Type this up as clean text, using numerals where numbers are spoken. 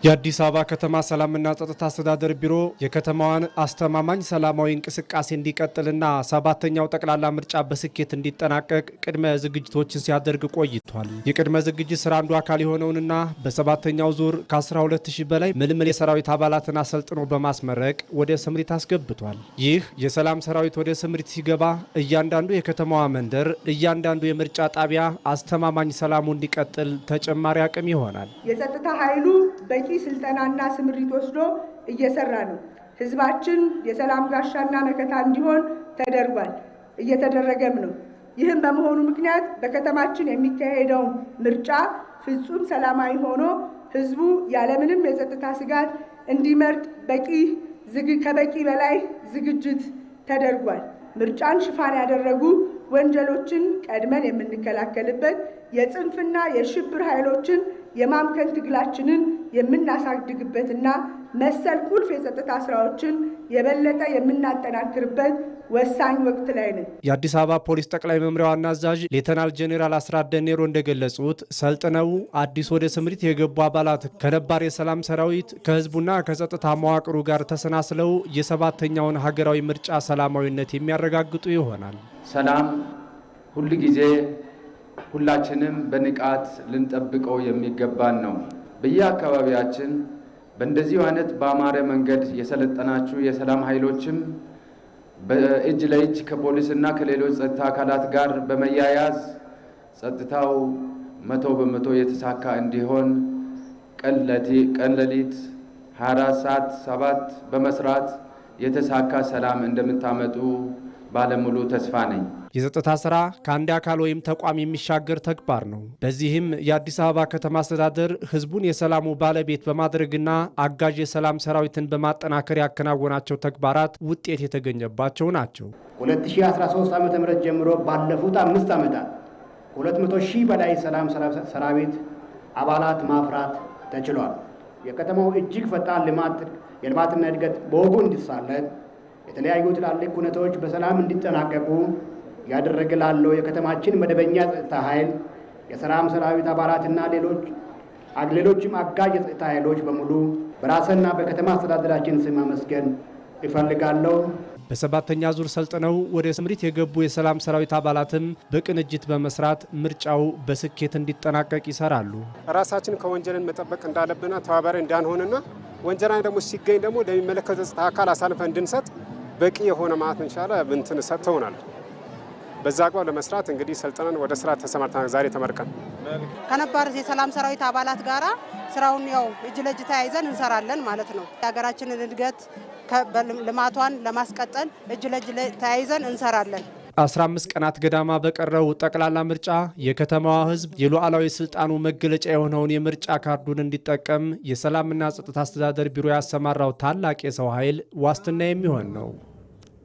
የአዲስ አበባ ከተማ ሰላምና ጸጥታ አስተዳደር ቢሮ የከተማዋን አስተማማኝ ሰላማዊ እንቅስቃሴ እንዲቀጥልና ሰባተኛው ጠቅላላ ምርጫ በስኬት እንዲጠናቀቅ ቅድመ ዝግጅቶችን ሲያደርግ ቆይቷል። የቅድመ ዝግጅት ስራ አንዱ አካል የሆነውንና በሰባተኛው ዙር ከ12000 በላይ ምልምል የሰራዊት አባላትን አሰልጥኖ በማስመረቅ ወደ ስምሪት አስገብቷል። ይህ የሰላም ሰራዊት ወደ ስምሪት ሲገባ እያንዳንዱ የከተማዋ መንደር፣ እያንዳንዱ የምርጫ ጣቢያ አስተማማኝ ሰላሙ እንዲቀጥል ተጨማሪ አቅም ይሆናል። የጸጥታ ኃይሉ በቂ ስልጠናና ስምሪት ወስዶ እየሰራ ነው። ህዝባችን የሰላም ጋሻና መከታ እንዲሆን ተደርጓል፣ እየተደረገም ነው። ይህም በመሆኑ ምክንያት በከተማችን የሚካሄደው ምርጫ ፍጹም ሰላማዊ ሆኖ ህዝቡ ያለምንም የጸጥታ ስጋት እንዲመርጥ ከበቂ በላይ ዝግጅት ተደርጓል። ምርጫን ሽፋን ያደረጉ ወንጀሎችን ቀድመን የምንከላከልበት የጽንፍና የሽብር ኃይሎችን የማምከን ትግላችንን የምናሳድግበትና መሰል ቁልፍ የጸጥታ ስራዎችን የበለጠ የምናጠናክርበት ወሳኝ ወቅት ላይ ነን። የአዲስ አበባ ፖሊስ ጠቅላይ መምሪያ ዋና አዛዥ ሌተናል ጄኔራል አስራት ደኔሮ እንደገለጹት ሰልጥነው አዲስ ወደ ስምሪት የገቡ አባላት ከነባር የሰላም ሰራዊት ከህዝቡና ከጸጥታ መዋቅሩ ጋር ተሰናስለው የሰባተኛውን ሀገራዊ ምርጫ ሰላማዊነት የሚያረጋግጡ ይሆናል። ሰላም ሁል ጊዜ ሁላችንም በንቃት ልንጠብቀው የሚገባን ነው። በየአካባቢያችን በእንደዚሁ አይነት በአማረ መንገድ የሰለጠናችሁ የሰላም ኃይሎችም በእጅ ለእጅ ከፖሊስና ከሌሎች ጸጥታ አካላት ጋር በመያያዝ ጸጥታው 100% የተሳካ እንዲሆን ቀን ለሊት 24 ሰዓት 7 በመስራት የተሳካ ሰላም እንደምታመጡ ባለሙሉ ተስፋ ነኝ። የጸጥታ ስራ ከአንድ አካል ወይም ተቋም የሚሻገር ተግባር ነው። በዚህም የአዲስ አበባ ከተማ አስተዳደር ህዝቡን የሰላሙ ባለቤት በማድረግና አጋዥ የሰላም ሰራዊትን በማጠናከር ያከናወናቸው ተግባራት ውጤት የተገኘባቸው ናቸው። 2013 ዓ.ም ጀምሮ ባለፉት 5 ዓመታት 200,000 በላይ ሰላም ሰራዊት አባላት ማፍራት ተችሏል። የከተማው እጅግ ፈጣን የልማትና እድገት በወጉ እንዲሳለጥ የተለያዩ ትላልቅ ሁነቶች በሰላም እንዲጠናቀቁ ያደረገ ላለው የከተማችን መደበኛ ጸጥታ ኃይል የሰላም ሰራዊት አባላትና ሌሎችም አጋዥ የጸጥታ ኃይሎች በሙሉ በራስና በከተማ አስተዳደራችን ስም ማመስገን እፈልጋለሁ። በሰባተኛ ዙር ሰልጥነው ወደ ስምሪት የገቡ የሰላም ሰራዊት አባላትም በቅንጅት በመስራት ምርጫው በስኬት እንዲጠናቀቅ ይሰራሉ። ራሳችን ከወንጀልን መጠበቅ እንዳለብንና ተባባሪ እንዳንሆንና ወንጀላን ደግሞ ሲገኝ ደግሞ ለሚመለከተው ጸጥታ አካል አሳልፈን እንድንሰጥ በቂ የሆነ ማለት እንሻላ ብንትን ሰጥተውናል። በዛ አግባብ ለመስራት እንግዲህ ሰልጥነን ወደ ስራ ተሰማርተን ዛሬ ተመርቀን ከነባር የሰላም ሰራዊት አባላት ጋራ ስራውን ያው እጅ ለእጅ ተያይዘን እንሰራለን ማለት ነው። የሀገራችንን እድገት ልማቷን ለማስቀጠል እጅ ለእጅ ተያይዘን እንሰራለን። 15 ቀናት ገዳማ በቀረው ጠቅላላ ምርጫ የከተማዋ ህዝብ የሉዓላዊ ስልጣኑ መገለጫ የሆነውን የምርጫ ካርዱን እንዲጠቀም የሰላምና ጸጥታ አስተዳደር ቢሮ ያሰማራው ታላቅ የሰው ኃይል ዋስትና የሚሆን ነው።